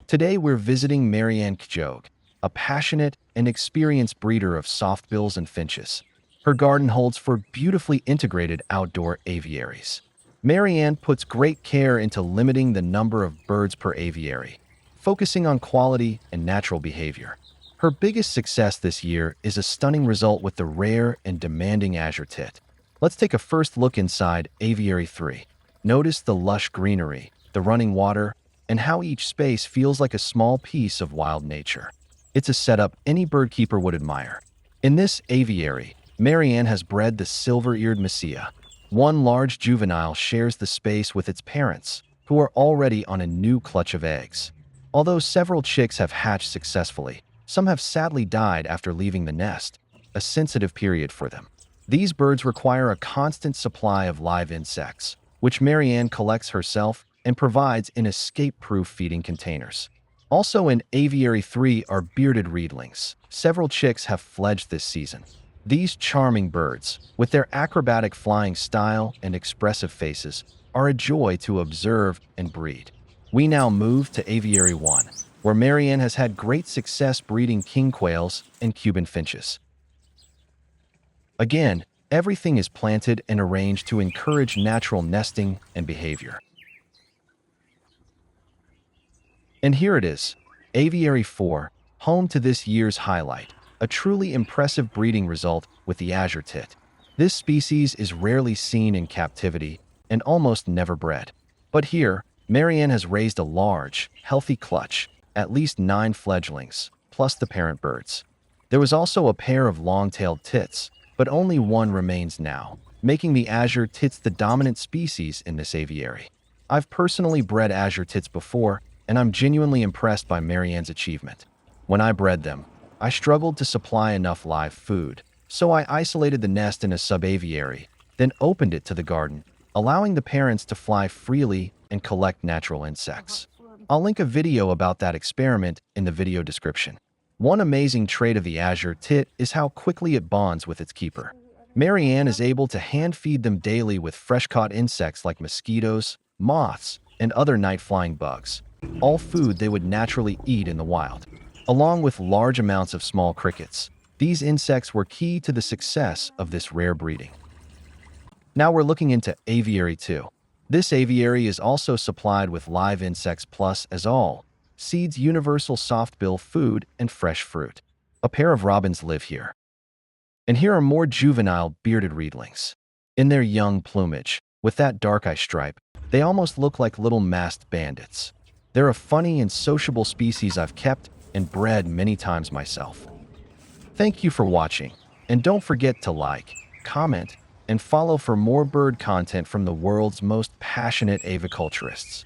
Today we're visiting Marianne Kjøge, a passionate and experienced breeder of softbills and finches. Her garden holds for beautifully integrated outdoor aviaries. Marianne puts great care into limiting the number of birds per aviary, focusing on quality and natural behavior. Her biggest success this year is a stunning result with the rare and demanding Azure Tit. Let's take a first look inside Aviary 3. Notice the lush greenery, the running water, and how each space feels like a small piece of wild nature. It's a setup any bird keeper would admire. In this aviary, Marianne has bred the silver-eared Messiah. One large juvenile shares the space with its parents, who are already on a new clutch of eggs. Although several chicks have hatched successfully, some have sadly died after leaving the nest, a sensitive period for them. These birds require a constant supply of live insects, which Marianne collects herself and provides in escape-proof feeding containers. Also in Aviary 3 are bearded reedlings. Several chicks have fledged this season. These charming birds, with their acrobatic flying style and expressive faces, are a joy to observe and breed. We now move to Aviary 1, where Marianne has had great success breeding king quails and Cuban finches. Again, everything is planted and arranged to encourage natural nesting and behavior. And here it is, Aviary 4, home to this year's highlight, a truly impressive breeding result with the Azure Tit. This species is rarely seen in captivity and almost never bred. But here, Marianne has raised a large, healthy clutch, at least 9 fledglings, plus the parent birds. There was also a pair of long-tailed tits, but only one remains now, making the Azure Tits the dominant species in this aviary. I've personally bred Azure Tits before, and I'm genuinely impressed by Marianne's achievement. When I bred them, I struggled to supply enough live food, so I isolated the nest in a sub-aviary, then opened it to the garden, allowing the parents to fly freely and collect natural insects. I'll link a video about that experiment in the video description. One amazing trait of the Azure Tit is how quickly it bonds with its keeper. Marianne is able to hand-feed them daily with fresh-caught insects like mosquitoes, moths, and other night-flying bugs, all food they would naturally eat in the wild. Along with large amounts of small crickets, these insects were key to the success of this rare breeding. Now we're looking into Aviary 2. This aviary is also supplied with live insects plus, as all, seeds universal softbill food and fresh fruit. A pair of robins live here. And here are more juvenile bearded reedlings. In their young plumage, with that dark eye stripe, they almost look like little masked bandits. They're a funny and sociable species I've kept and bred many times myself. Thank you for watching, and don't forget to like, comment, and follow for more bird content from the world's most passionate aviculturists.